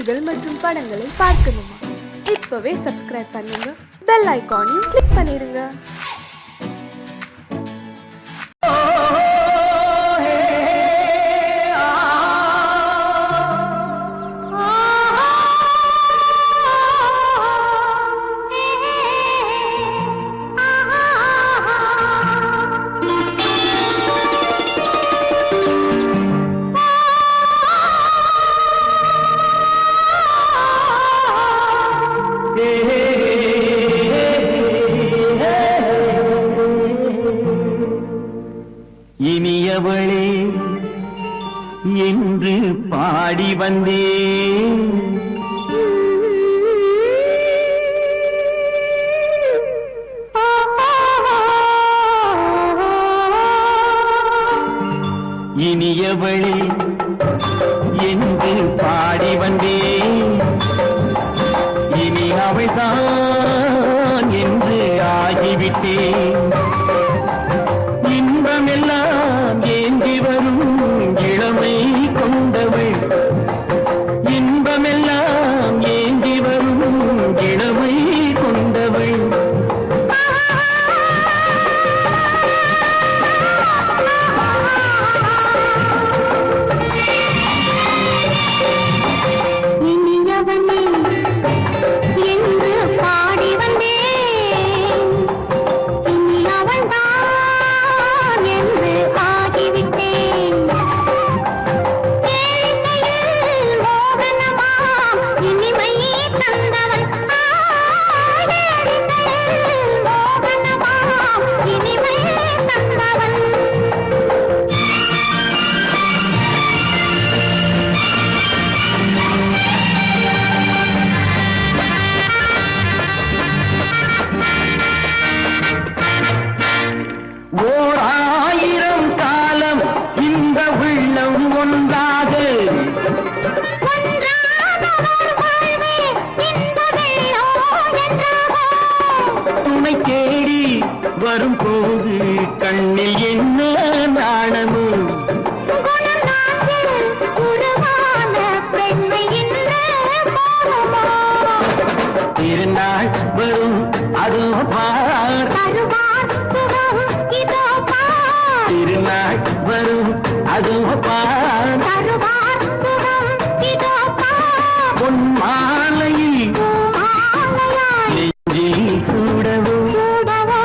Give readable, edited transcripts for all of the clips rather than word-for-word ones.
செய்திகள் மற்றும் படங்களை பார்க்கணுமா? இப்பவே சப்ஸ்கிரைப் பண்ணுங்க, பெல் ஐகானையும் கிளிக் பண்ணிருங்க. இனியவளே என்று பாடி வந்தேன். இனியவளே என்று பாடி வந்தேன். இனி அவள்தான் என்று ஆகிவிட்டேன். இன்பமெல்லாம் ஏந்தி வரும் இளமை கொண்டவள், இன்பமெல்லாம் ஏந்தி வரும் இளமை கொண்டவள். ஓர் ஆயிரம் காலம் இந்த உள்ளம் ஒன்றாக துணை தேடி வரும்போது கண்ணில் என்ன நாணமும் திருநாள் வரும் அதோ பார், திருநாள் வரும் அதோ பார். பொன் மாலையில் நெஞ்சில் சூடவோ சூடவோ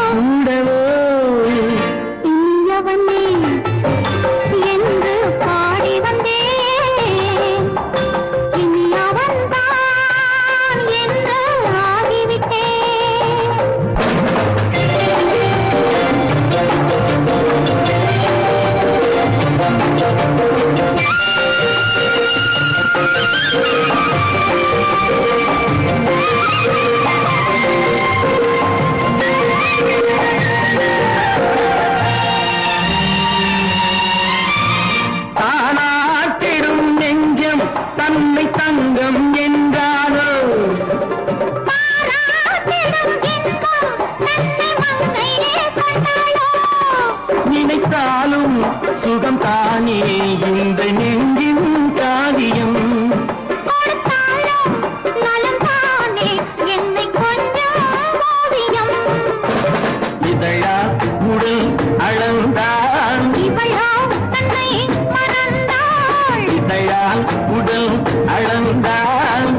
என்று பாடி வந்தேன். இனி அவன்தான் என்று ஆகிவிட்டேன். தானாட்டிடும் நெஞ்சம் தன்னை தங்கம் என்றாரோ, நினைத்தாலும் சுகம் தானே இந்த நெஞ்சின் காரியம். இதழா உடல் அளந்தாள், இதழால் உடல் அளந்தாள்.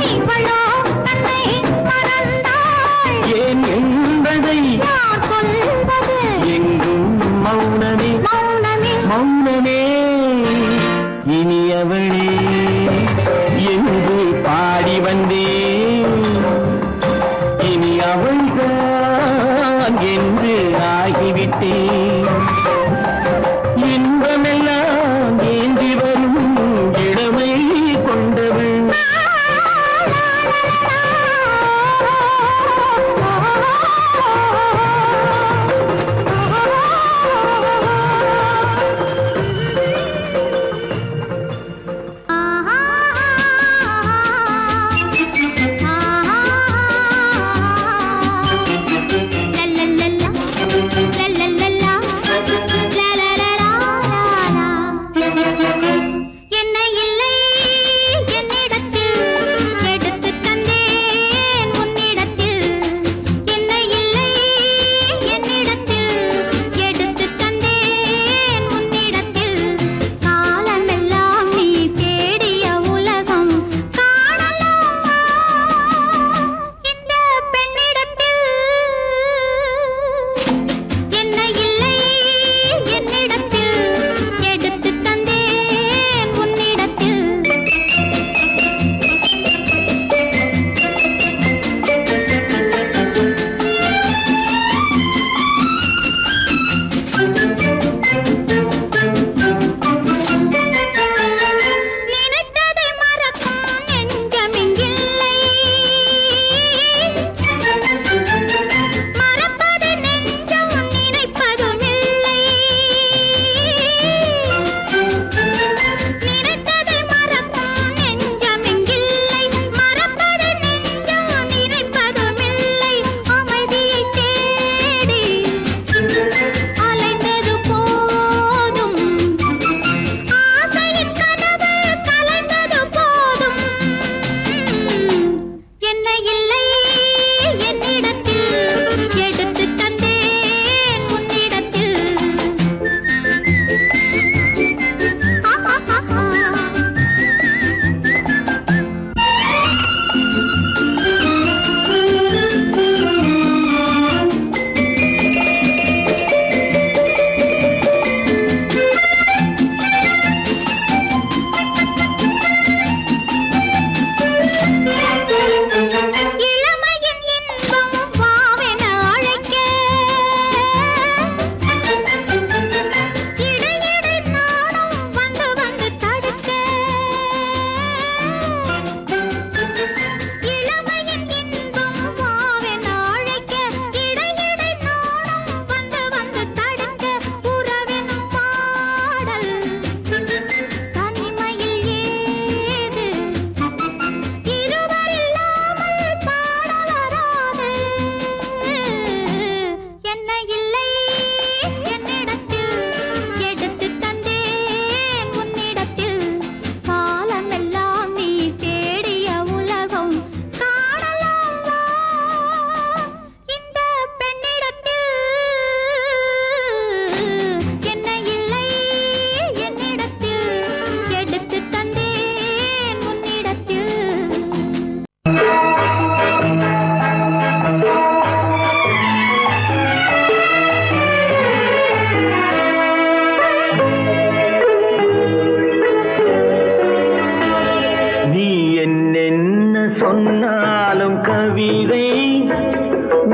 சொன்னாலும் கவிதை,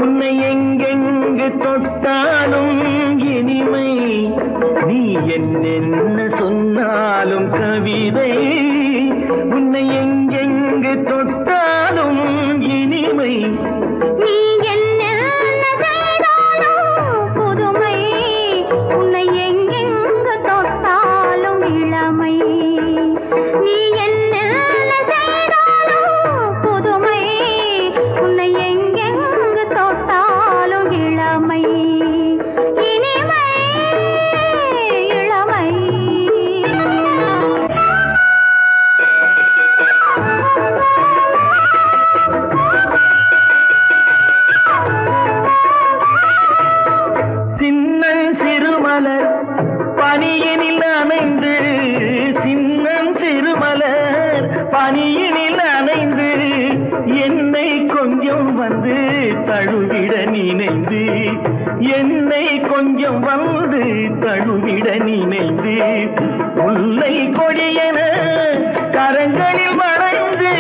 உன்னை எங்கெங்கு தொட்டாலும் இனிமை. நீ என்னென்ன சொன்னாலும் கவிதை, உன்னை எங்கெங்கு தொட்டாலும் இனிமை. நீ என்ன செய்தாலும் புதுமை, உன்னை எங்கெங்கு தொட்டாலும் இளமை. நீ என்ன செய்தாலும் புதுமை, உன்னை எங்கெங்கு தொட்டாலும் இளமை. இனிமை இளமை. சின்னன் சிறுமலர் பனியினில் அணைந்து, சின்னன் சிறுமலர் பனியினில் அணைந்து, என்னை கொஞ்சம் வந்து தழுவிட நினைந்து, என்னை கொஞ்சம் வந்து தழுவிட நினைந்து, முல்லை கொடியென கரங்களில் வளைந்து,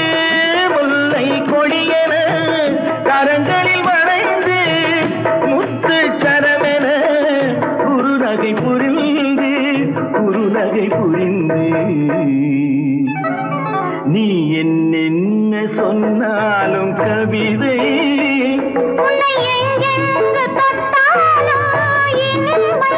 முல்லை கொடியென கரங்களில் வளைந்து, முத்து சரமென குறுநகை புரிந்து, குறுநகை புரிந்து. நீ என்னென்ன சொன்னாலும் கவிதை, உன்னை எங்கெங்கு தொட்டாலும் இனிமை.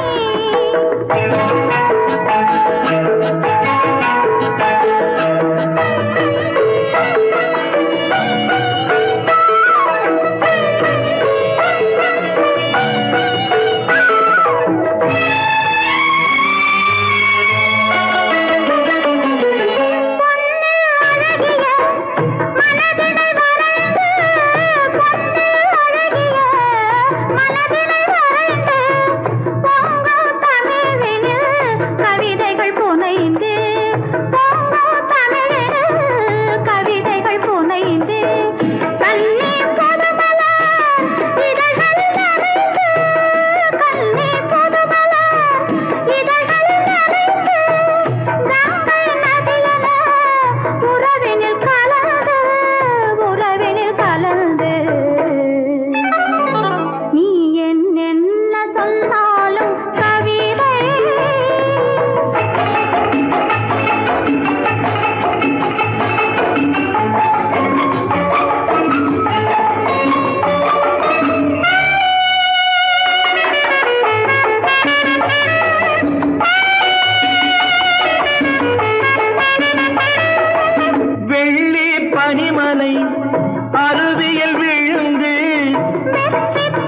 அருவியல் விழுந்து,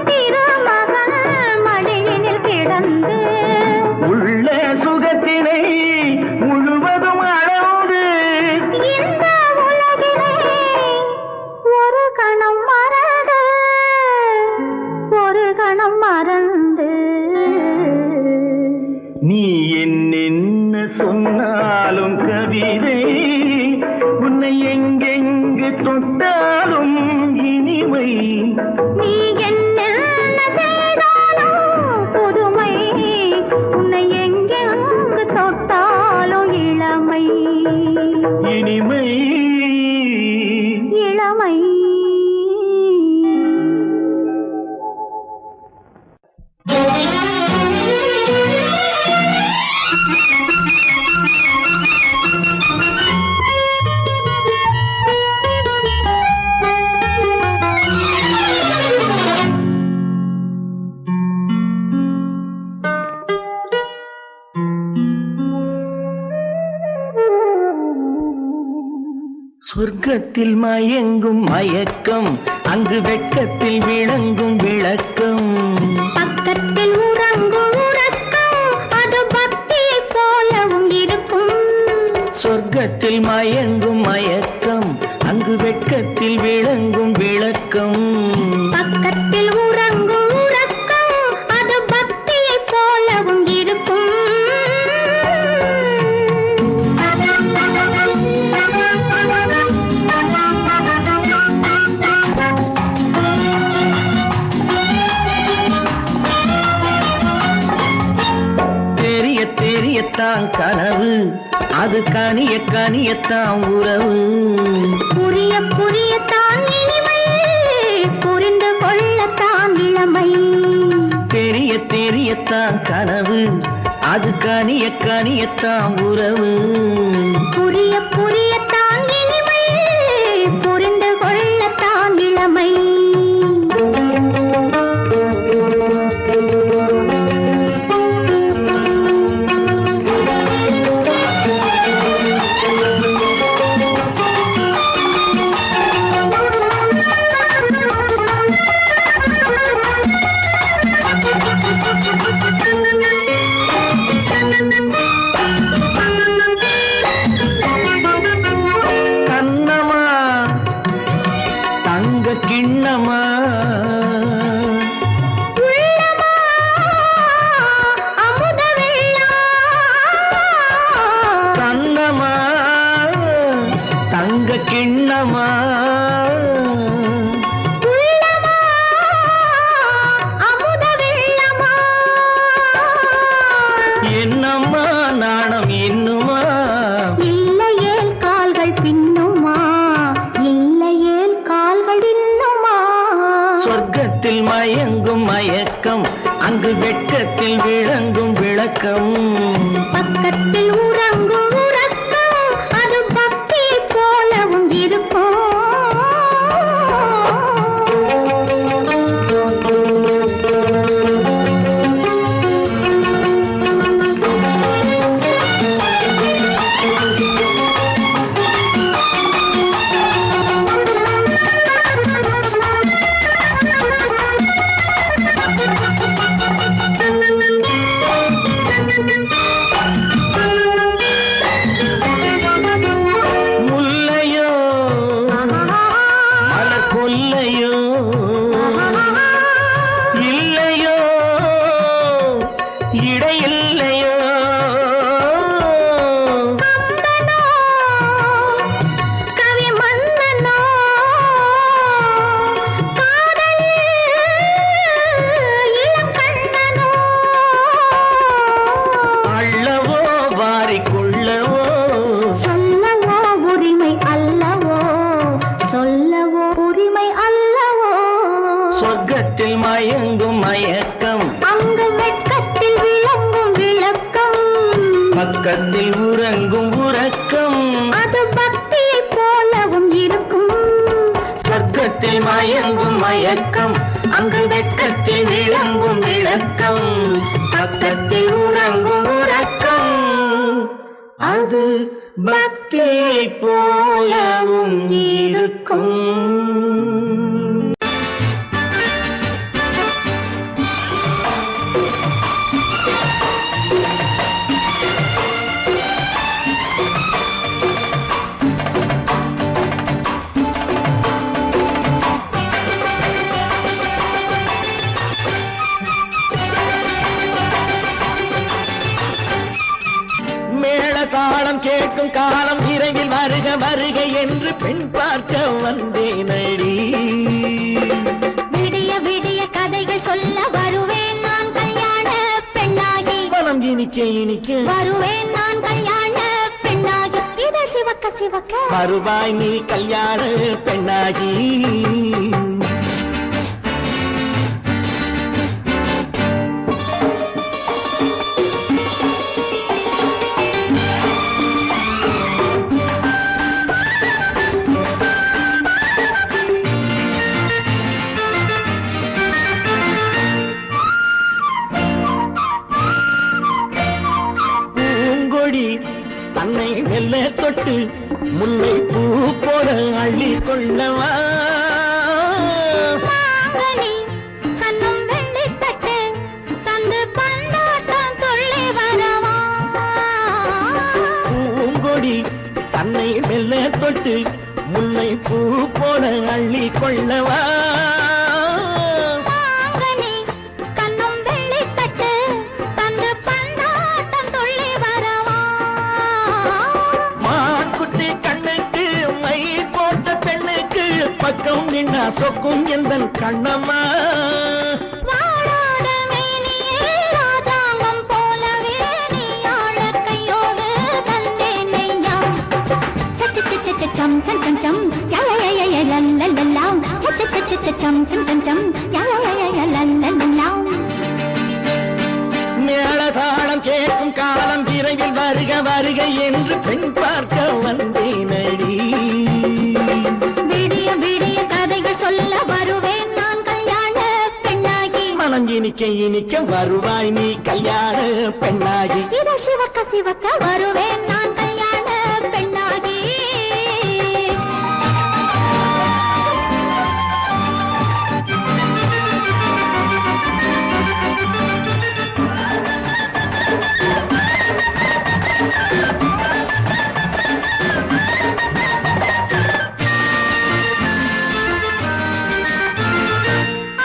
திருமகன் மடியினில் கிடந்து, உள்ள சுகத்தினை முழுவதும் அளந்து, இந்த உலகிலே ஒரு கணம் மறந்து, ஒரு கணம் மறந்து. நீ என்னென்ன சொன்னாலும் கவிதை, உன்னை எங்கெங்கு தொட்டாலும் இனிமை. நீ என்ன செய்தாலும் புதுமை, உன்னை எங்கெங்கு தொட்டாலும் இளமை. இனிமை இளமை. சொர்க்கத்தில் மயங்கும் மயக்கம், அங்கு வெட்கத்தில் விளங்கும் விளக்கம். பக்கத்தில் உறங்கும் உறக்கம், அது பக்தியை போலவும் இருக்கும். சொர்க்கத்தில் மயங்கும் மயக்கம், அங்கு வெட்கத்தில் விளங்கும் விளக்கம். பக்கத்தில் உறங்கும் உறக்கம், அது பக்தியை போலவும் இருக்கும். தெரியத்தான் கனவு, அது கனியத்தான் உறவு. புரிய புரிய தெரியத்தான் கனவு, அது கனிய கனியத்தான் உறவு. புரிய புரியத்தான் இனிமை, புரிந்து கொள்ளத்தான் இளமை. கண்ணமா தங்க கிண்ணமா உள்ளமா அமுத வெள்ளமா. கண்ணமா தங்க கிண்ணமா உள்ளமா அமுத வெள்ளமா. என்னம்மா நாணம் இன்னுமா? இல்லையேல் கால்கள் பின்னுமா, இல்லையேல் கால்கள் இன்னுமா. சொர்க்கத்தில் மயங்கும் மயக்கம், அங்கு வெட்கத்தில் விளங்கும் விளக்கம். பக்கத்தில் உறங்கும் உறக்கம், அது பக்தி போலவும் இருக்கும். முல்லையோ மலர் கொல்லையோ, இல்லையோ இடையில்லையோ. கம்பனோ, கவி மன்னனோ, காதலில் இளம் கண்ணனோ. அள்ளவோ வாரிக்குள்ளவோ, சொல்லவோ உரிமை அல்லவோ, சொல்லவோ உரிமை அல்லவோ. சொர்க்கத்தில் மயங்கும் மயக்கம், அங்கு வெட்கத்தில் விளங்கும் விளக்கம். பக்கத்தில் உறங்கும் உறக்கம். அது பக்தியை போலவும் இருக்கும். சொர்க்கத்தில் மயங்கும் மயக்கம், அங்கு வெட்கத்தில் விளங்கும் விளக்கம். பக்கத்தில் உறங்கும் உறக்கம், அது பக்தியை போலவும் இருக்கும். மேளதாளம் கேட்கும் காலம் விரைவில் வருக வருக என்று பெண் பார்க்க வந்தேனடி. விடிய விடிய கதைகள் சொல்ல வருவேன் நான் கல்யாண பெண்ணாகி. மனம் இனிக்க இனிக்க வருவேன் நான் கல்யாண பெண்ணாகி. இதை சிவக்க சிவக்க வருவாய் நீ கல்யாண பெண்ணாகி. பூங்கொடி தன்னை மெல்ல தொட்டு முல்லை பூ போல அள்ளி கொள்ளவா. மாங்கனி கண்ணும் வெள்ளித்தட்டு தந்து பந்தாட்டம் துள்ளி வரவா. பூங்கொடி தன்னை மெல்ல தொட்டு முல்லை பூ போல அள்ளி கொள்ளவா. மாங்கனி கண்ணும் வெள்ளித்தட்டு தந்து பந்தாட்டம் துள்ளி வரவா. மான்குட்டி கண்ணுக்கு மை போட்ட பெண்ணுக்கு பக்கம் நின்னா சொக்கும் எந்தன் கண்ணம்மா. வாடாத மேனியே ராஜாங்கம் போலவே நீ ஆழ கையோடு தந்தேன் நெய்யா. சச்ச சச்ச சம் சம் சம் சம் யா யா யா யா லல்லல்லா. சச்ச சச்ச சம் சம் சம் சம் யா யா யா யா லல்லல்லா. பெண் பார்க்க வந்தேனடி. விடிய விடிய கதைகள் சொல்ல வருவேன் நான் கல்யாண பெண்ணாகி. மனம் இனிக்க இனிக்க வருவாய் நீ கல்யாண பெண்ணாகி. இதழ் சிவக்க சிவக்க வருவேன் நான் கல்யாண பெண்ணாகி.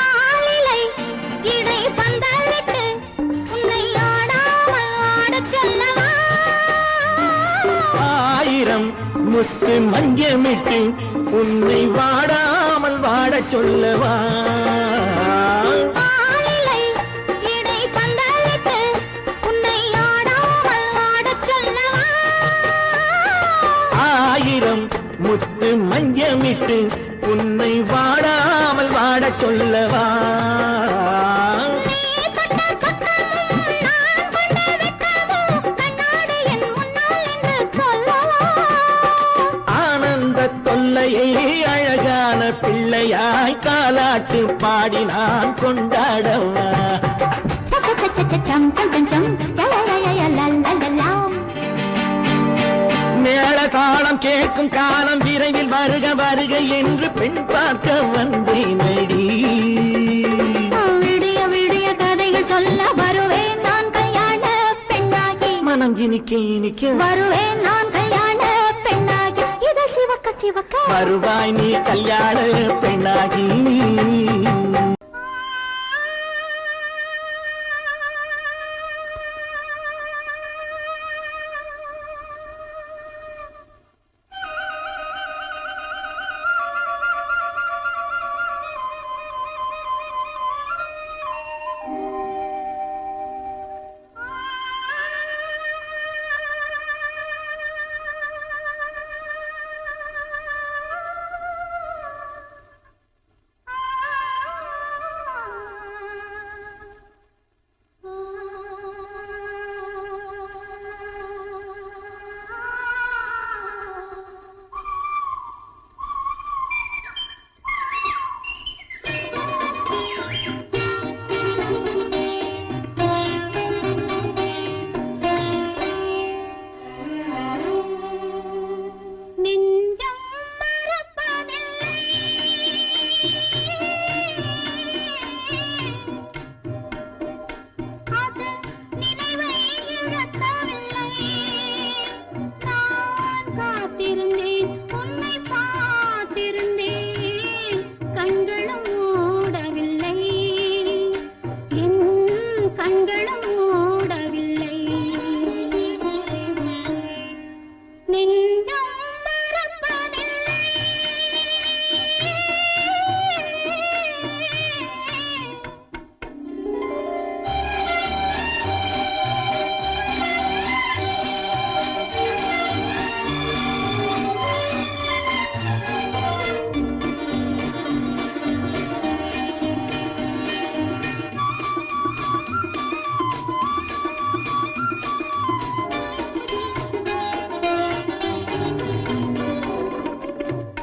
ஆலிலை இடை பந்தலிட்டு உன்னை ஆடாமல் ஆடச் சொல்லவா. ஆயிரம் முத்து மஞ்சமிட்டு உன்னை வாடாமல் வாடச் சொல்லவா. ஆலிலை இடை பந்தலிட்டு உன்னை ஆடாமல் ஆடச் சொல்லவா. ஆயிரம் முத்து மஞ்சமிட்டு உன்னை வாடாமல் வாடச் சொல்லவா. நீ தொட்ட பக்கமும் நான் கொண்ட வெட்கமும் கண்ணாடி என் முன்னால் என்று சொல்லவா. ஆனந்த தொல்லையை அழகான பிள்ளையாய் காலாட்டு பாடி நான் கொண்டாடவா. சம் சம் சம் சம் லலலலலலலலலாம். மேள தாளம் கேட்கும் காலம் விரைவில் வருக வருக என்று பெண் பார்க்க வந்தேனடி. விடிய விடிய கதைகள் சொல்ல வருவேன் நான் கல்யாண பெண்ணாகி. மனம் இனிக்க இனிக்க வருவேன் நான் கல்யாண பெண்ணாகி. இதழ் சிவக்க சிவக்க வருவாய் நீ கல்யாண பெண்ணாகி. நெஞ்சம் மறப்பதில்லை. அது நினைவை இழக்கவில்லை. நான் காத்திருந்தேன் உன்னை பார்த்திருந்தேன். கண்களும் மூடவில்லை. என் கண்களும் மூடவில்லை. நெஞ்சம் மறப்பதில்லை.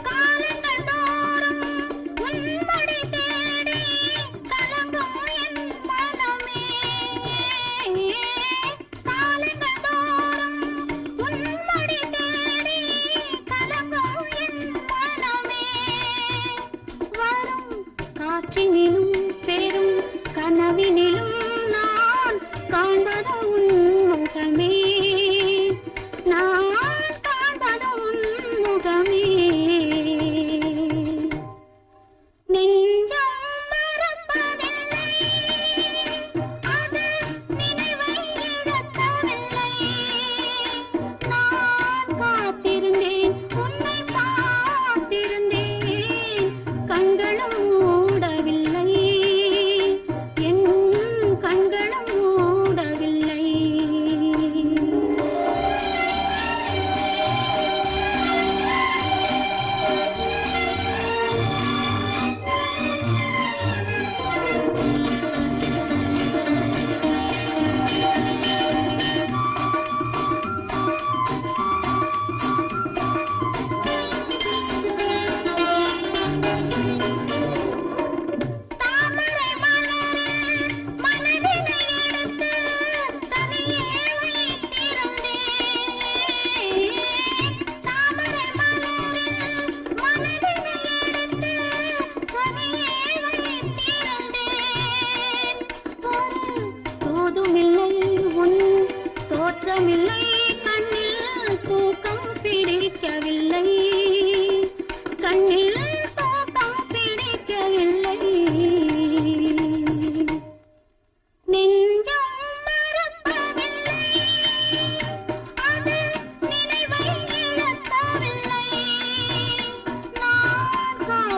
காலங்கள் தோறும் உன்மடி தேடி கலங்கும் என் மனமே. காலங்கள் தோறும் உன்மடி தேடி கலங்கும் என் மனமே. வரும் காற்றினிலும் பெரும் கனவினிலும் நான் காண்பது உன் முகமே. நான் காண்பது உன் முகமே. நெஞ்சம் மறப்பதில்லை. அது நினைவை இழக்கவில்லை. நான் காத்திருந்தேன் உன்னை பார்த்திருந்தேன். கண்களும் மூடவில்லை. என் கண்களும் மூடவில்லை.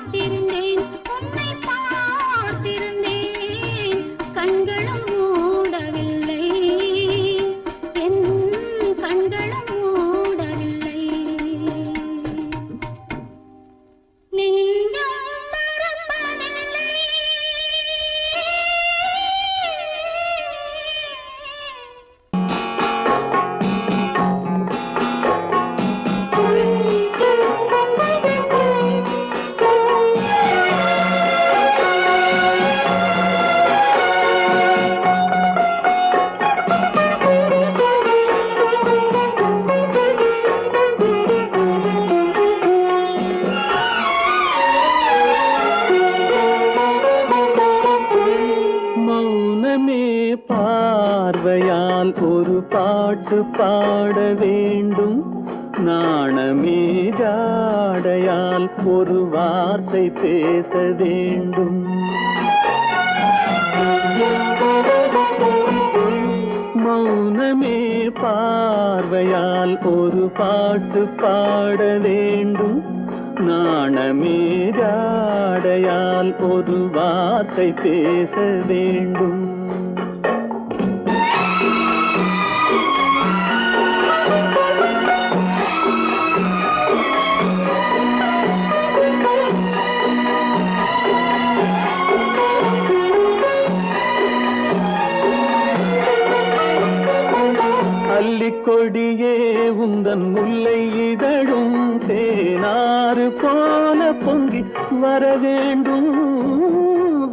காத்திருந்தேன் உன்னை பார்த்திருந்தேன் கண்களும் மூடவில்லை என் கண்களும் மூடவில்லை நெஞ்சம் மறப்பதில்லை மௌனமே பார்வையால் ஒரு பாட்டு பாட வேண்டும் நாணமே ஜாடையால் ஒரு வார்த்தை பேச வேண்டும் மௌனமே பார்வையால் ஒரு பாட்டு பாட வேண்டும் நாணமே ஜாடையால் ஒரு வார்த்தை பேச வேண்டும் அல்லிக்கொடியே உந்தன் முல்லை இதழும் தேனாறு போல பொங்கி வர வேண்டும்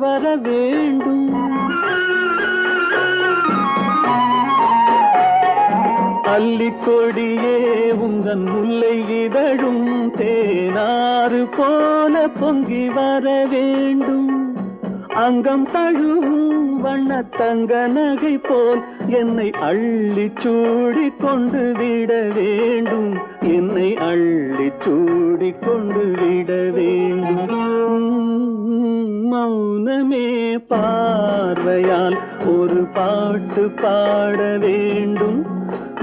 வர வேண்டும் அல்லிக்கொடியே உந்தன் முல்லை இதழும் தேனாறு போல பொங்கி வர வேண்டும் அங்கம் தழுவும் வண்ணத்தங்க நகை போல் என்னை அள்ளி சூடி கொண்டு விட வேண்டும் என்னை அள்ளி சூடி கொண்டு விட வேண்டும் மௌனமே பார்வையால் ஒரு பாட்டு பாட வேண்டும்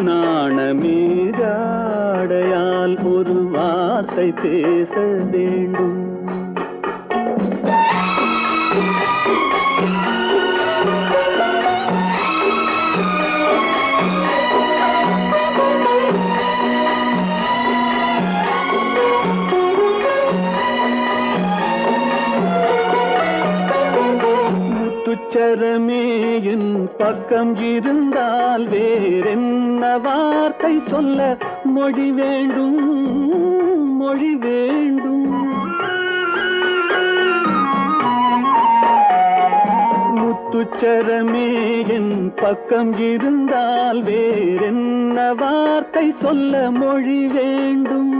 நாணமே ஜாடையால் ஒரு வார்த்தை பேச வேண்டும் முத்துச்சரமே என் பக்கம் இருந்தால் வேறென்ன வார்த்தை சொல்ல மொழி வேண்டும் மொழி வேண்டும் முத்துச்சரமே என் பக்கம் இருந்தால் வேறென்ன வார்த்தை சொல்ல மொழி வேண்டும்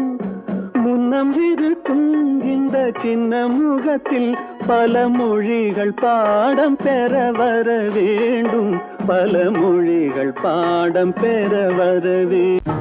முன்னம் இருக்கும் இந்த சின்ன முகத்தில் பல மொழிகள் பாடம் பெற வர வேண்டும் பல மொழிகள் பாடம் பெற வர வேண்டும்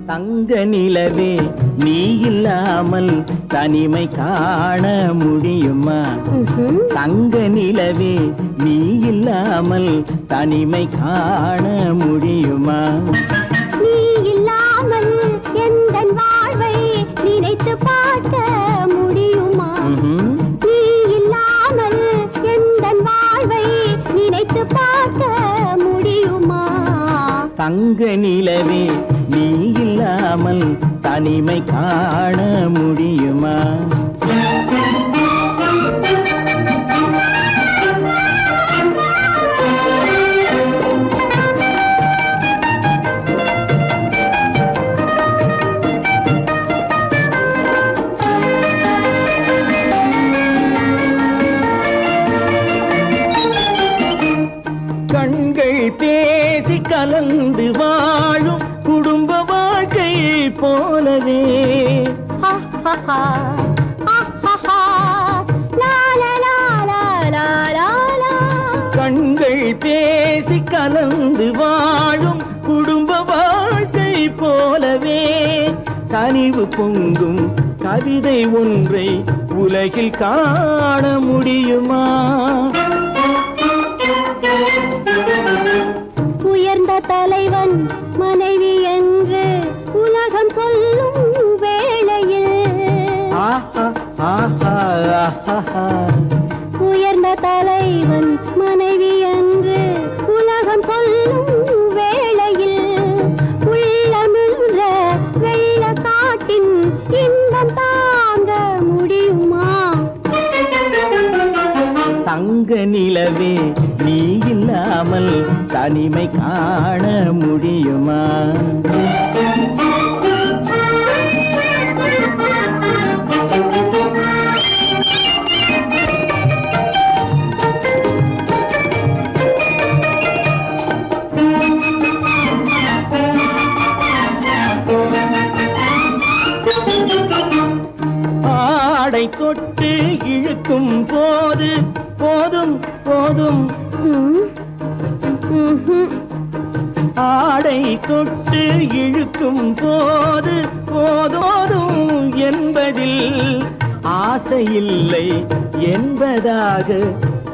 தங்க நிலவே நீ இல்லாமல் தனிமை காண முடியுமா தங்க நிலவே நீ இல்லாமல் தனிமை காண முடியுமா நீ இல்லாமல் எந்தன் வாழ்வை நினைத்து பார்க்க முடியுமா நீ இல்லாமல் எந்தன் வாழ்வை நினைத்து பார்க்க முடியுமா தங்க நிலவே நீ இல்லாமல் தனிமை காண முடியுமா கண்கள் பேசி கலந்து வாழும் குடும்ப வாழ்க்கை போலவே லா லா லா பேசி கலந்து வாழும் குடும்ப வாழ்க்கை போலவே கனிவு பொங்கும் கவிதை ஒன்றை உலகில் காண முடியுமா? உயர்ந்த தலைவன் மனைவி என்று உலகம் சொல்லும் வேளையில் உயர்ந்த தலைவன் மனைவி என்று உலகம் சொல்லும் வேளையில் உள்ளமிழ்ற வெள்ள காட்டின் இன்பம் தாங்க முடியுமா? தங்க நிலவே நீ இல்லாமல் தனிமை காண முடியுமா? ஆடை தொட்டு இழுக்கும் போது போதும் போதும் ஆடை தொட்டு இழுக்கும் போது போதோதும் என்பதில் ஆசையில்லை என்பதாக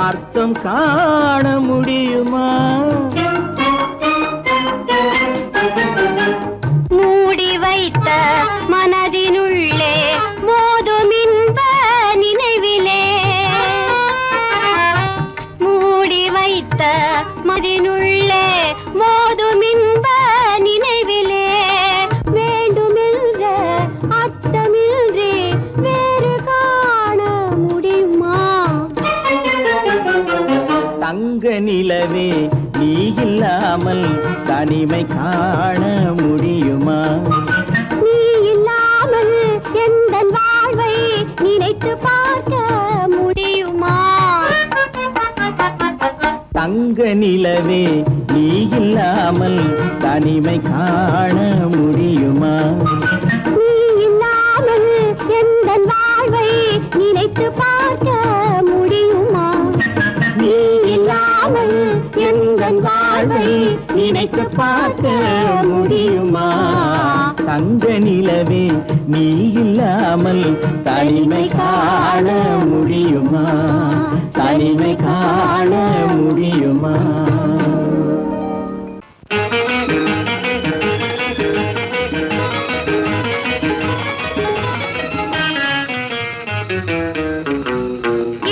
அர்த்தம் காண முடியுமா? மூடி வைத்த மனதினுள்ளே மோதும் இன்ப நினைவிலே மூடி வைத்த மனதினுள்ளே மோதும் இன்ப நினைவிலே வேண்டுமென்ற அர்த்தமின்றி வேறு காண முடியுமா? தங்க நிலவே நீ இல்லாமல் தனிமை காண முடியுமா? நீ இல்லாமல் எந்தன் வாழ்வை நினைத்து பார்க்க முடியுமா? தங்க நிலவே நீ இல்லாமல் தனிமை காண முடியுமா? நீ இல்லாமல் எந்தன் வாழ்வை நினைத்து பார்க்க முடியுமா? நீ இல்லாமல் எந்தன் வாழ்வை நினைத்து பார்க்க முடியுமா? தங்க நிலவே நீ இல்லாமல் தனிமை காண முடியுமா? தனிமை காண முடியுமா?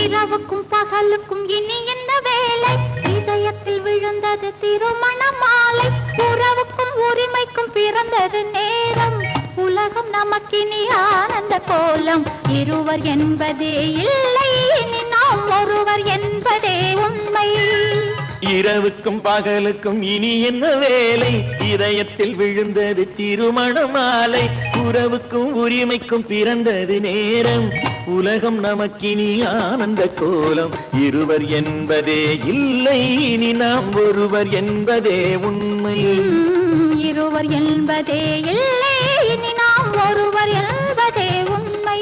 இரவுக்கும் பகலுக்கும் இனி என்ன வேலை? இதயத்தில் விழுந்தது திருமண மாலை. உறவுக்கும் உரிமைக்கும் பிறந்தது நேரம். உலகம் நமக்கினி ஆனந்த கோலம். இருவர் என்பதே இல்லை, இனி நாம் ஒருவர் என்பதே உண்மை. இரவுக்கும் பகலுக்கும் இனி என்ன வேலை? இதயத்தில் விழுந்தது திருமண மாலை. உறவுக்கும் உரிமைக்கும் பிறந்தது நேரம். உலகம் நமக்கினி ஆனந்த கோலம். இருவர் என்பதே இல்லை, இனி நாம் ஒருவர் என்பதே உண்மை. இருவர் என்பதே இல்லை, இனி நாம் ஒருவர் என்பதே உண்மை.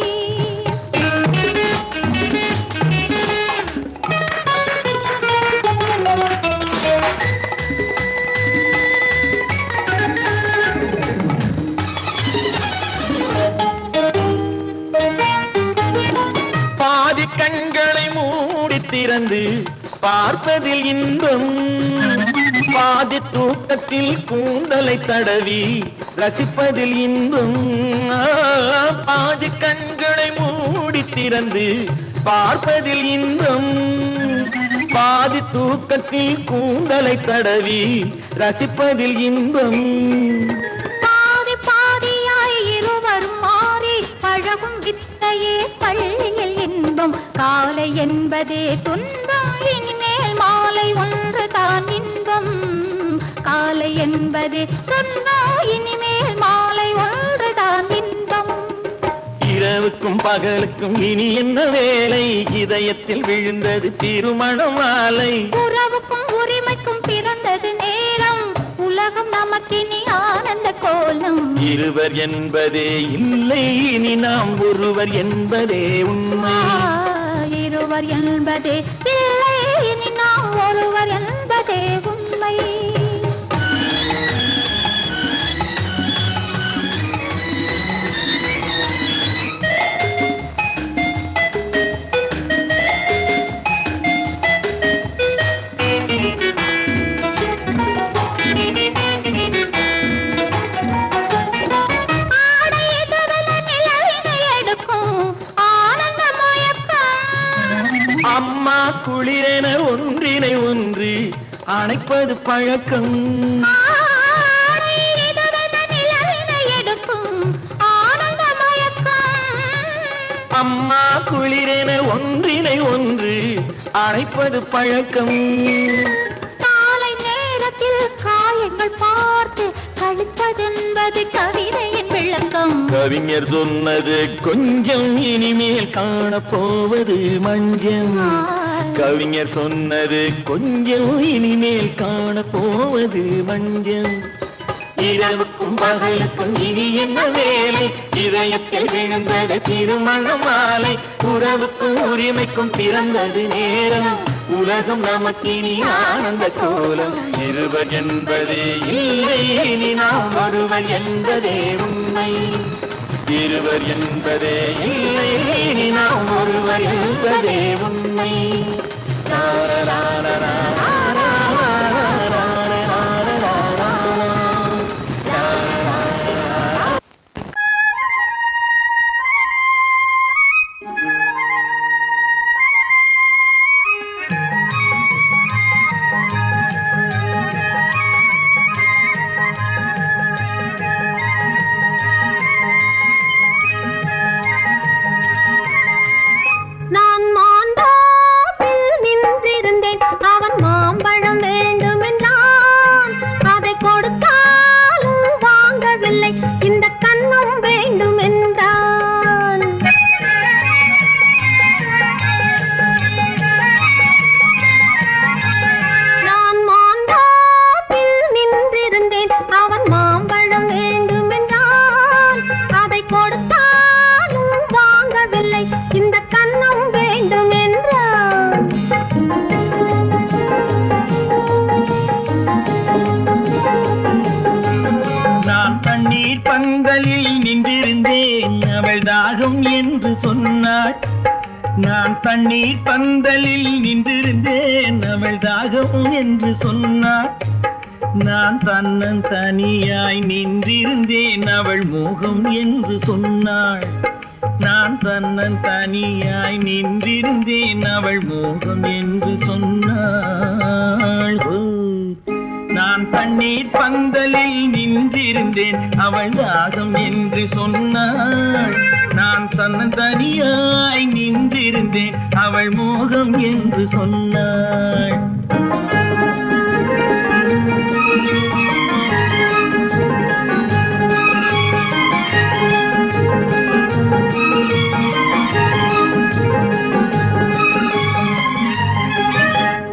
பாதி கண்களை மூடி திறந்து பார்ப்பதில் இன்பம். பாதி தூக்கத்தில் கூந்தலை தடவி ரசிப்பதில் இன்பம். பாதி கண்களை மூடி திறந்து பார்ப்பதில் இன்பம். பாதி தூக்கத்தில் கூந்தலை தடவி ரசிப்பதில் இன்பம். பாதி பாதியாய் இருவரும் மாறி பழகும் வித்தையே பள்ளியில் இன்பம். காலை என்பதே துன்பம், இனிமேல் மாலை ஒன்று தான் இன்பம். காலை என்பதே துன்பம், இனிமேல் மாலை ஒன்று தான் இன்பம். இரவுக்கும் பகலுக்கும் இனி என்ன வேலை? இதயத்தில் விழுந்தது திருமண மாலை. உறவுக்கும் உரிமைக்கும் பிறந்தது நேரம். உலகம் நமக்கினி ஆனந்த கோலம். இருவர் என்பதே இல்லை, இனி நாம் ஒருவர் என்பதே உண்மை. இருவர் என்பதே இல்லை, இனி நாம் ஒருவர் என்பதே என்பதே உண்மை. அம்மா குளிரென ஒன்றினை ஒன்று அணைப்பது பழக்கம். அம்மா குளிரென ஒன்றினை ஒன்று அணைப்பது பழக்கம். காலை நேரத்தில் காயங்கள் பார்த்து கழிப்பதென்பது கவிதையின் விளக்கம். கவிஞர் சொன்னது கொஞ்சம் இனிமேல் காணப்போவது மஞ்சள். கவிஞர் சொன்னது கொஞ்சம் இனிமேல் காணப்போவது மஞ்சள். இரவுக்கும் பகலுக்கும் இனி என்ன வேலை, இதயத்தில் விழுந்தது திருமண மாலை. உறவுக்கும் உரிமைக்கும் பிறந்தது நேரம், உலகம் நமக்கினி ஆனந்த கோலம். இருவர் என்பதே இல்லை, இனி நாம் ஒருவர் என்பதே உண்மை. இருவர் என்பதே இல்லை, இனி நாம் ஒருவர் என்பதே உண்மை. நான் தண்ணீர் பந்தலில் நின்றிருந்தேன், அவள் தாகம் என்று சொன்னாள். நான் தன்னன் தனியாய் நின்றிருந்தேன், அவள் மோகம் என்று சொன்னாள். நான் தன்னன் தனியாய் நின்றிருந்தேன், அவள் மோகம் என்று சொன்னாள். நான் தண்ணீர் பந்தலில் நின்றிருந்தேன், அவள் தாகம் என்று சொன்னாள். நான் தன்னன் தனியாய் நின்றிருந்தேன், அவள் மோகம் என்று சொன்னாள்.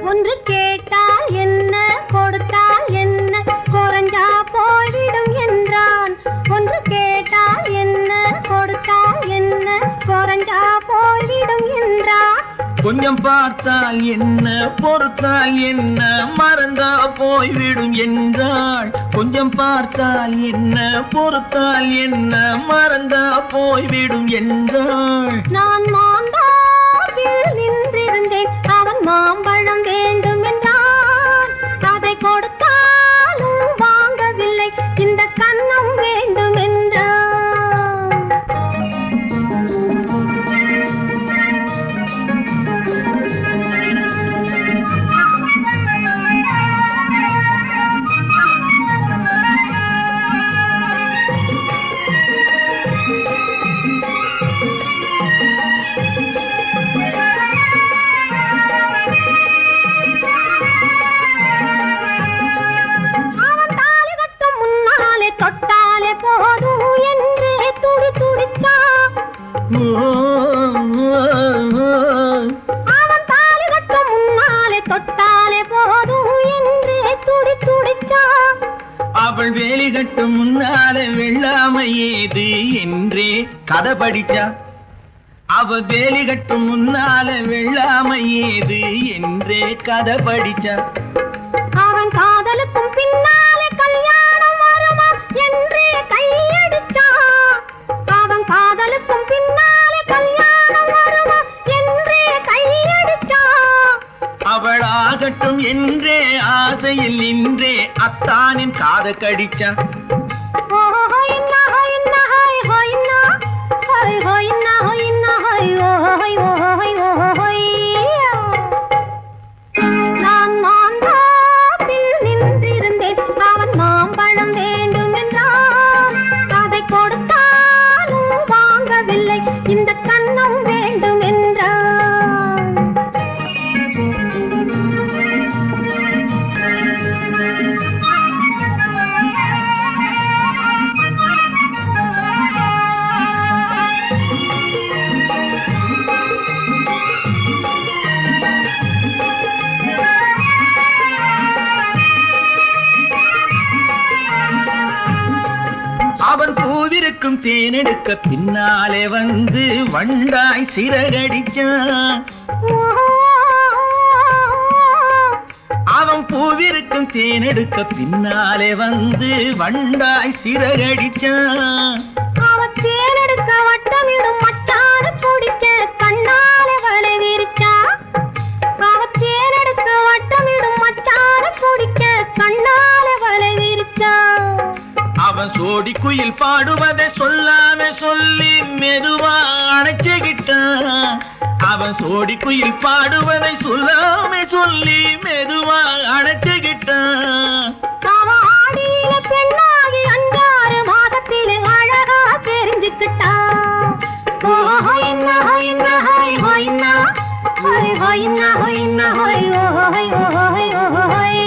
ஒன்று கேட்டால் என்ன, கொடுத்தால் என்ன, குறைஞ்சா போய்விடும் என்றான். ஒன்று கேட்டால் என்ன, கொடுத்தால் என்ன, குறைஞ்சா போய்விடும் என்றான். கொஞ்சம் பார்த்தால் என்ன, பொறுத்தால் என்ன, மறந்தா போய்விடும் என்றாள். கொஞ்சம் பார்த்தால் என்ன, பொறுத்தால் என்ன, மறந்தா போய்விடும் என்றாள். நான் மாந்தாவில் நின்றிருந்தேன், அவன் மாம்பழம் வேண்டும் என்றான். அதை கொடுத்தாலும் வாங்கவில்லை, இந்த கன்னம் வேண்டும் என்றான். தொட்டாலே போதும் என்று துடி துடிச்சா. அவன் தாலி கட்ட முன்னாலே தொட்டாலே போதும் என்று துடி துடிச்சா. அவள் வேலி கட்டும் முன்னாலே வெள்ளாமை ஏது என்றே கதை படிச்சா. அவ வேலி கட்டும் முன்னாலே வெள்ளாமை ஏது என்றே கதை படிச்சா. அவன் காதலுக்கும் பின்னாலே கல்யாணம் வருமா என்றே கையடிச்சான். அவன் காதலுக்கும் பின்னாலே கல்யாணம் வருமா என்றே கையடிச்சான். அவளாகட்டும் என்றே ஆசையில் நின்றே அத்தானின் காத கடிச்சா. நான் மாந்தாப்பில் நின்றிருந்தேன். அவன் மாம்பழம் வேண்டும் என்றான். அதை கொடுத்தாலும் வாங்கவில்லை. இந்த கன்னம் வேண்டும் என்றான். அவன் பூவிருக்கும் தேனெடுக்க பின்னாலே வந்து வண்டாய் சிறகடிச்சான். அவன் பூவிருக்கும் தேனெடுக்க பின்னாலே வந்து வண்டாய் சிறகடிச்சான். அவன் தேனெடுக்க வட்டமிடும் மட்டான குடிக்க கண்ணாலே வலை விரிச்சா. அவன் தேனெடுக்க வட்டமிடும் மட்டான குடிக்க கண்ணாலே வலை விரிச்சா. அவன் சோடி குயில் பாடுவதை சொல்லாம சொல்லி மெதுவா அணைச்சுக்கிட்டான். அவன் சோடி குயில் பாடுவதை சொல்லாம சொல்லி மெதுவா அணைச்சுக்கிட்டான். அவன் ஆடியில பெண்ணாகி 5-6 மாதத்திலே அழகா தெரிஞ்சுக்கிட்டான். ஹொய்னா ஹொய்னா ஹொய் ஹொய்னா ஹொய் ஹொய்னா ஹொய்னா ஹொய் ஹொய் ஹொய் ஹொய்.